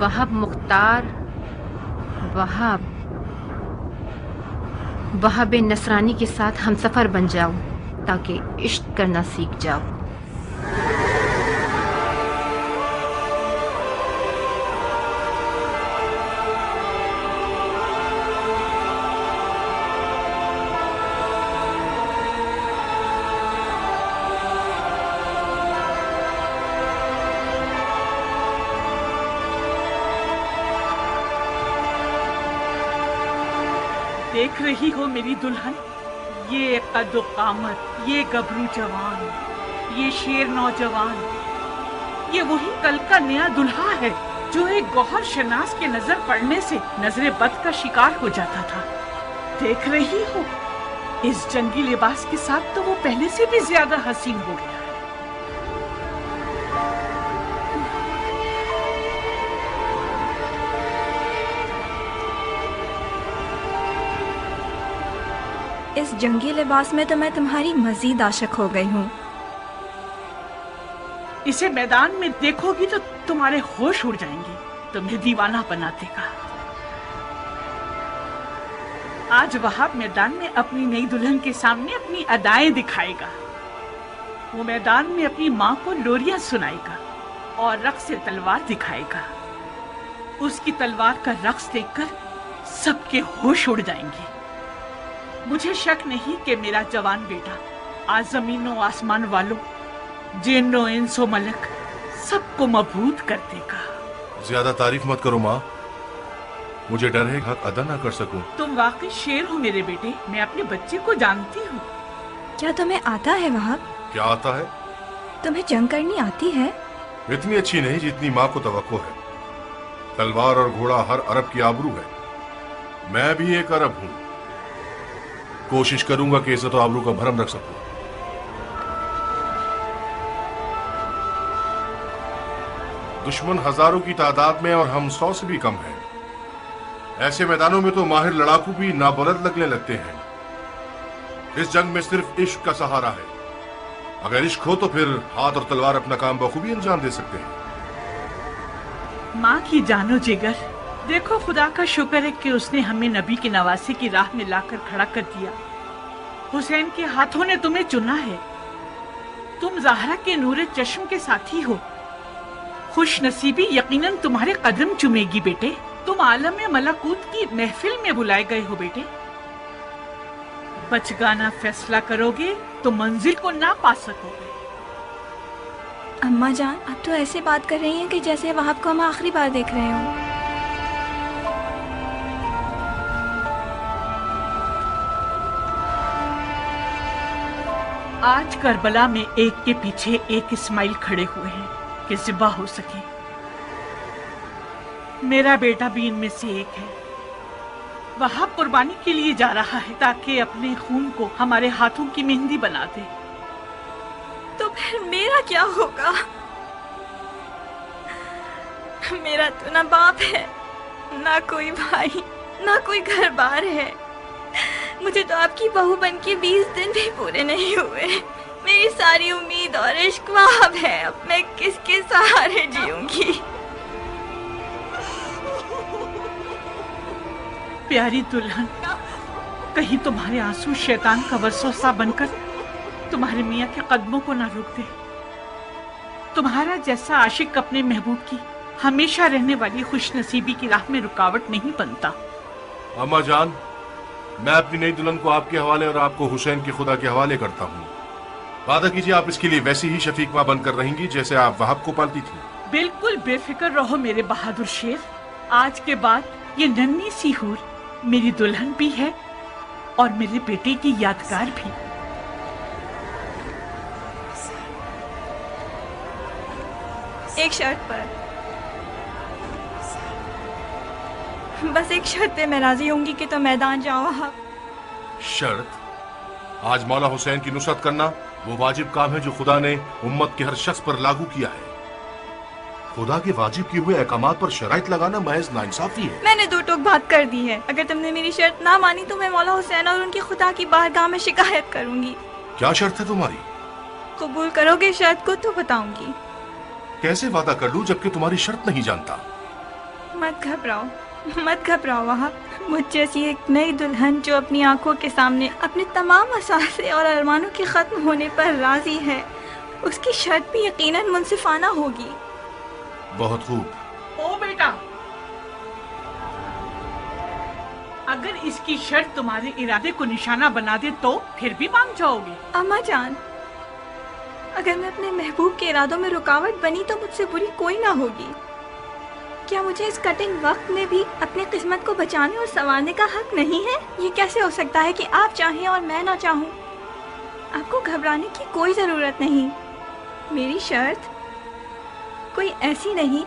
वहाब मुख्तार वहाब नसरानी के साथ हमसफ़र बन जाओ ताकि इश्क करना सीख जाओ। देख रही हो मेरी दुल्हन, ये कद्दो कामत, ये गबरू जवान, ये शेर नौजवान, ये वही कल का नया दुल्हा है जो एक गौहर शनास के नजर पड़ने से नजरे बद का शिकार हो जाता था। देख रही हो, इस जंगी लिबास के साथ तो वो पहले से भी ज्यादा हसीन हो गया। इस जंगी लिबास में तो मैं तुम्हारी मजीद आशिक हो गई हूँ। इसे मैदान में देखोगी तो तुम्हारे होश उड़ जाएंगे, तुम्हें दीवाना बना देगा। आज वहाब मैदान में अपनी नई दुल्हन के सामने अपनी अदाएं दिखाएगा। वो मैदान में अपनी माँ को लोरियां सुनाएगा और रक्स से तलवार दिखाएगा। उसकी तलवार का रक्स देखकर सबके होश उड़ जाएंगे। मुझे शक नहीं कि मेरा जवान बेटा आज जमीनों आसमान वालों, जिन्नो इंसो मलक सबको मबहूत कर देगा। ज्यादा तारीफ मत करो माँ, मुझे डर है हक अदा ना कर सकूं। तुम वाकई शेर हो मेरे बेटे, मैं अपने बच्चे को जानती हूँ। क्या तुम्हें आता है वहाब? क्या आता है? तुम्हें जंग करनी आती है? इतनी अच्छी नहीं जितनी माँ को तवक्को है। तलवार और घोड़ा हर अरब की आबरू है। मैं भी एक अरब हूँ। कोशिश करूंगा कि इज्जत और आबरू का भरम रख सकूं। दुश्मन हजारों की तादाद में और हम 100 से भी कम हैं। ऐसे मैदानों में तो माहिर लड़ाकू भी नाबलद लगने लगते हैं। इस जंग में सिर्फ इश्क का सहारा है। अगर इश्क हो तो फिर हाथ और तलवार अपना काम बखूबी अंजाम दे सकते हैं। माँ की जानो जिगर, देखो खुदा का शुक्र है कि उसने हमें नबी की नवासी की राह में लाकर खड़ा कर दिया। हुसैन के हाथों ने तुम्हें चुना है। तुम ज़हरा के नूरे चश्म के साथी हो। खुश नसीबी यकीनन तुम्हारे कदम चुमेगी बेटे। तुम आलम मलकूत की महफिल में बुलाए गए हो बेटे। बचगाना फैसला करोगे तो मंजिल को ना पा सकोगे। अम्मा जान, अब तो ऐसे बात कर रही हैं कि जैसे वहाब को हम आखिरी बार देख रहे हो। आज करबला में एक के पीछे एक इस्माइल खड़े हुए हैं कि ज़िबा हो सके। मेरा बेटा भी इनमें से एक है। वहाब कुर्बानी के लिए जा रहा है ताकि अपने खून को हमारे हाथों की मेहंदी बना दे। तो फिर मेरा क्या होगा? मेरा तो ना बाप है, ना कोई भाई, ना कोई घर बार है। मुझे तो आपकी बहू बन के 20 दिन भी पूरे नहीं हुए। मेरी सारी उम्मीद और इश्क वहाब है। अब मैं किसके सहारे जीऊंगी? प्यारी दुल्हन, कहीं तुम्हारे आंसू शैतान का वसवसा बनकर तुम्हारे मियाँ के कदमों को ना रोक दे। तुम्हारा जैसा आशिक अपने महबूब की हमेशा रहने वाली खुशनसीबी की राह में रुकावट नहीं बनता। अम्मा जान, मैं अपनी नई दुल्हन को आपके हवाले और आपको हुसैन के खुदा के हवाले करता हूँ। वादा कीजिए आप इसके लिए वैसी ही शफीक माँ बनकर रहेंगी जैसे आप वहाब को पालती थी। बिल्कुल बेफिक्र रहो मेरे बहादुर शेर। आज के बाद ये नन्ही सी हूर मेरी दुल्हन भी है और मेरे बेटे की यादगार भी। एक शर्त पर, बस एक शर्त पे मैं राजी होंगी कि तो मैदान जाओ आप। शर्त? आज मौला हुसैन की नुसरत करना वो वाजिब काम है जो खुदा ने उम्मत के हर शख्स पर लागू किया है। खुदा के वाजिब किए हुए अहकामात पर शराइत लगाना महज नाइंसाफी है। मैंने दो टोक बात कर दी है। अगर तुमने मेरी शर्त ना मानी तो मैं मौला हुसैन और उनकी खुदा की बारगाह में शिकायत करूंगी। क्या शर्त है तुम्हारी? कबूल करोगे शर्त को तो बताऊंगी। कैसे वादा कर लूं जबकि तुम्हारी शर्त नहीं जानता? मत घबराओ वहाब। मुझ जैसी एक नई दुल्हन जो अपनी आंखों के सामने अपने तमाम असासे और अरमानों के ख़त्म होने पर राज़ी है, उसकी शर्त भी यकीनन मुनसिफाना होगी। बहुत खूब। ओ बेटा, अगर इसकी शर्त तुम्हारे इरादे को निशाना बना दे तो फिर भी मान जाओगे? अम्मा जान, अगर मैं अपने महबूब के इरादों में रुकावट बनी तो मुझसे बुरी कोई ना होगी। क्या मुझे इस कठिन वक्त में भी अपनी किस्मत को बचाने और संवारने का हक नहीं है? ये कैसे हो सकता है कि आप चाहें और मैं ना चाहूँ? आपको घबराने की कोई ज़रूरत नहीं। मेरी शर्त कोई ऐसी नहीं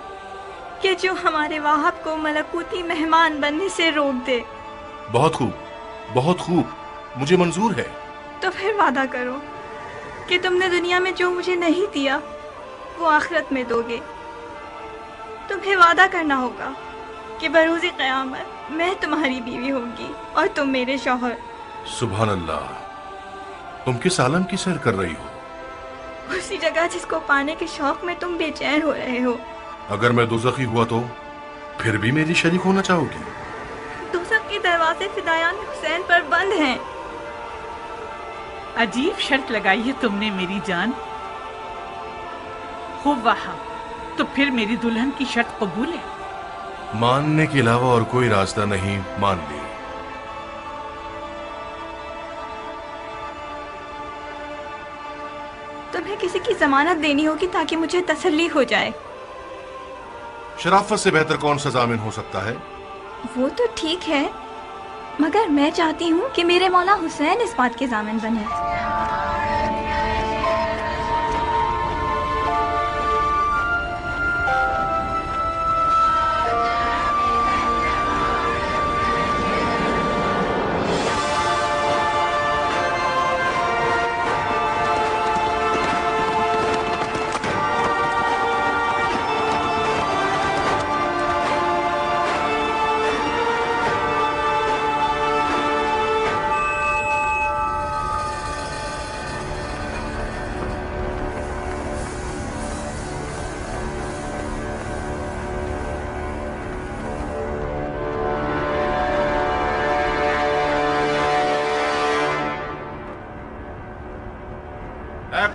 कि जो हमारे वाहब को मलकूती मेहमान बनने से रोक दे। बहुत खूब, बहुत खूब, मुझे मंजूर है। तो फिर वादा करो कि तुमने दुनिया में जो मुझे नहीं दिया वो आखिरत में दोगे। तुम्हें वादा करना होगा कि बरोज़े क़यामत मैं तुम्हारी बीवी होंगी और तुम मेरे शौहर। सुभान अल्लाह, तुम किस आलम की सैर कर रही हो? उसी जगह जिसको पाने के शौक में तुम बेचैन हो रहे हो। अगर मैं दोज़खी हुआ तो फिर भी मेरी शरीक होना चाहोगी? दोज़ख के दरवाजे फिदायान हुसैन पर बंद हैं। अजीब शर्त लगाई है तुमने मेरी जान। खूब वहाब, तो फिर मेरी दुल्हन की शर्त कबूल है? मानने के अलावा और कोई रास्ता नहीं, मान ली। तुम्हें किसी की जमानत देनी होगी ताकि मुझे तसल्ली हो जाए। शराफत से बेहतर कौन सा जामिन हो सकता है? वो तो ठीक है, मगर मैं चाहती हूँ कि मेरे मौला हुसैन इस बात के जामिन बने।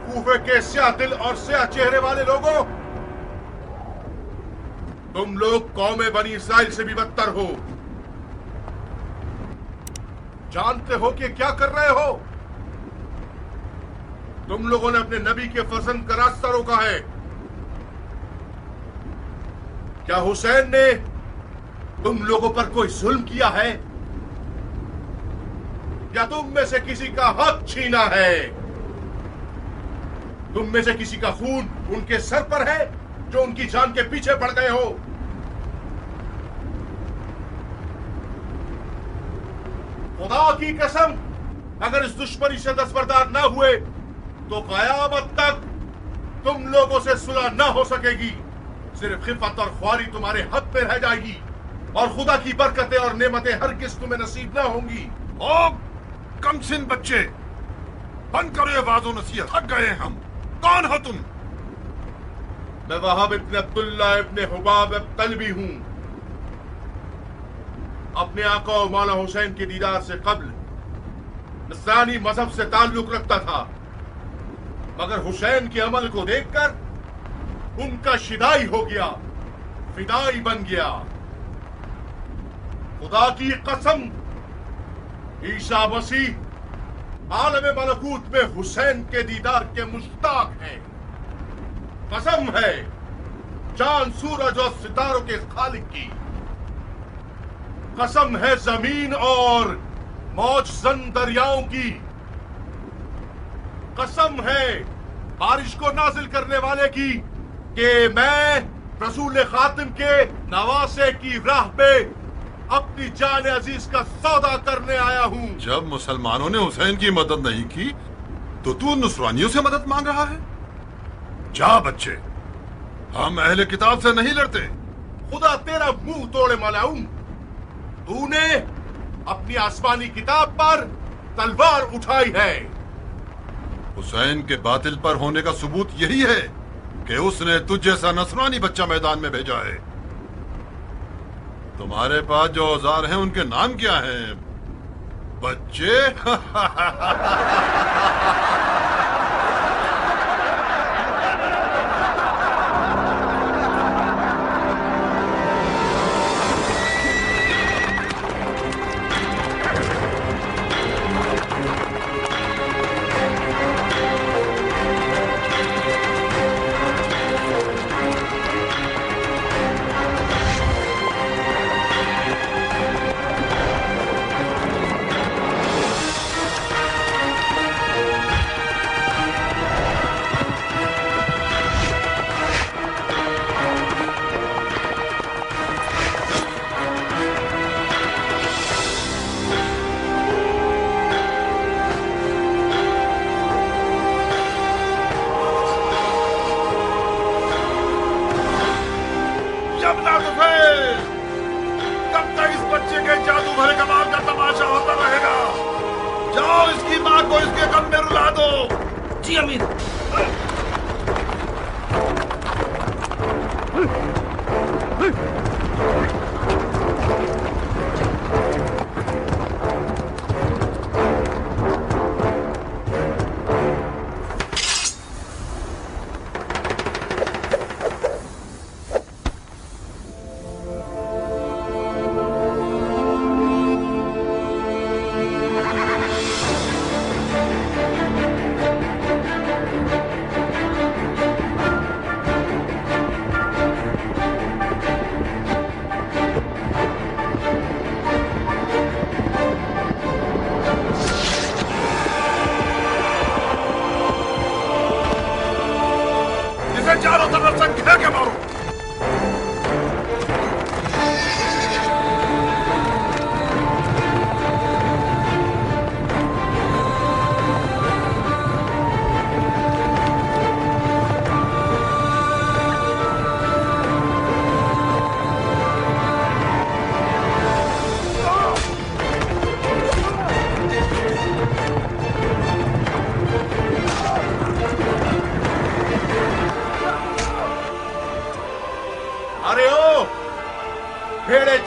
कूफे के स्याह दिल और स्याह चेहरे वाले लोगों, तुम लोग कौम बनी इसराइल से भी बदतर हो। जानते हो कि क्या कर रहे हो? तुम लोगों ने अपने नबी के फर्जंद का रास्ता रोका है। क्या हुसैन ने तुम लोगों पर कोई जुल्म किया है या तुम में से किसी का हक छीना है? तुम में से किसी का खून उनके सर पर है जो उनकी जान के पीछे पड़ गए हो? खुदा की कसम, अगर इस दुश्मनी से दस्तबरदार न हुए तो कयामत तक तुम लोगों से सुलह न हो सकेगी। सिर्फ खिफत और ख्वारी तुम्हारे हक पे रह जाएगी और खुदा की बरकतें और नेमतें हरगिज़ तुम्हें नसीब न होंगी। ओ कमसिन बच्चे, बंद करो ये वाज़ो नसीहत, थक गए हैं हम। कौन हो तुम? मैं वहाब इब्न अब्दुल्ला इब्न हुबाब तलबी हूं। अपने आका और मौला हुसैन के दीदार से कब्ल नसरानी मजहब से ताल्लुक रखता था, मगर हुसैन के अमल को देखकर उनका शिदाई हो गया, फिदाई बन गया। खुदा की कसम, ईसा मसीह आलम मलकूत में हुसैन के दीदार के मुश्ताक हैं। कसम है चांद सूरज और सितारों के खालिक की, कसम है जमीन और मौज जन दरियाओं की, कसम है बारिश को नाजिल करने वाले की कि मैं रसूल खातिम के नवासे की राह पे अपनी जान अजीज का सौदा करने आया हूँ। जब मुसलमानों ने हुसैन की मदद नहीं की तो तू नुसरानियों से मदद मांग रहा है? जा बच्चे, हम अहले किताब से नहीं लड़ते। खुदा तेरा मुंह तोड़े मलाऊं, तूने अपनी आसमानी किताब पर तलवार उठाई है। हुसैन के बातिल पर होने का सबूत यही है कि उसने तुझ जैसा नसरानी बच्चा मैदान में भेजा है। تمہارے پاس جو اوزار ہیں ان کے نام کیا ہیں بچے؟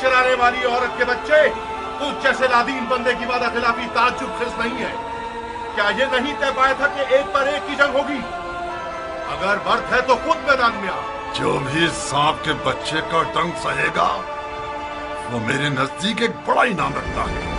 چرانے والی عورت کے بچے، تجھ جیسے لادین بندے کی وعدہ خلافی تعجب خیز نہیں ہے؟ کیا یہ نہیں طے پایا تھا کہ ایک پر ایک کی جنگ ہوگی؟ اگر برت ہے تو خود میدان میں آ۔ جو بھی سانپ کے بچے کا ڈنگ سہے گا وہ میرے نزدیک ایک بڑا انعام رکھتا ہے۔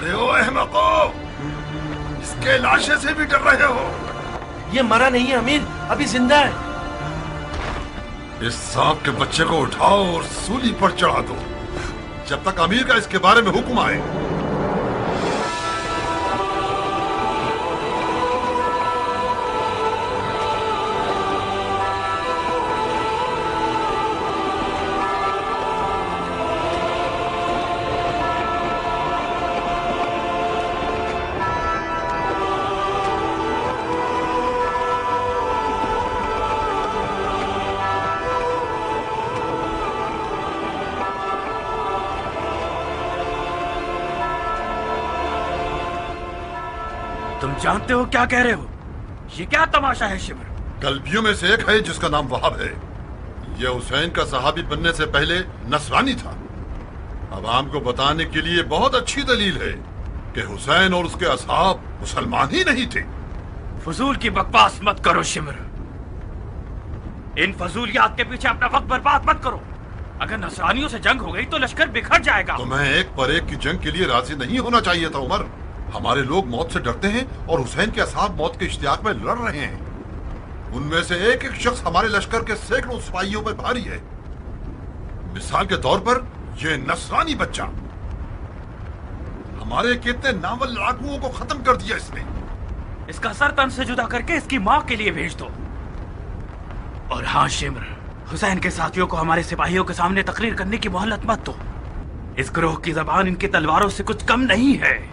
ارے او احمقو، اس کے لاشے سے بھی ڈر رہے ہو؟ یہ مرا نہیں ہے امیر، ابھی زندہ ہے۔ اس سانپ کے بچے کو اٹھاؤ اور سولی پر چڑھا دو جب تک امیر کا اس کے بارے میں حکم آئے۔ تم جانتے ہو کیا کہہ رہے ہو؟ یہ کیا تماشا ہے شمر؟ کلبیوں میں سے ایک ہے جس کا نام وہاب ہے، یہ حسین کا صحابی بننے سے پہلے نصرانی تھا۔ عوام کو بتانے کے لیے بہت اچھی دلیل ہے کہ حسین اور اس کے اصحاب مسلمان ہی نہیں تھے۔ فضول کی بکواس مت کرو شمر، ان فضولیات کے پیچھے اپنا وقت برباد مت کرو۔ اگر نصرانیوں سے جنگ ہو گئی تو لشکر بکھر جائے گا۔ تمہیں ایک پر ایک کی جنگ کے لیے راضی نہیں ہونا چاہیے تھا عمر۔ ہمارے لوگ موت سے ڈرتے ہیں اور حسین کے اصحاب موت کے اشتیاق میں لڑ رہے ہیں۔ ان میں سے ایک ایک شخص ہمارے لشکر کے سینکڑوں سپاہیوں پر بھاری ہے۔ مثال کے طور پر یہ نصرانی بچہ ہمارے کتنے ناول لڑاکوؤں کو ختم کر دیا اس نے۔ اس کا سر تن سے جدا کر کے اس کی ماں کے لیے بھیج دو۔ اور ہاں شمر، حسین کے ساتھیوں کو ہمارے سپاہیوں کے سامنے تقریر کرنے کی مہلت مت دو۔ اس گروہ کی زبان ان کی تلواروں سے کچھ کم نہیں ہے۔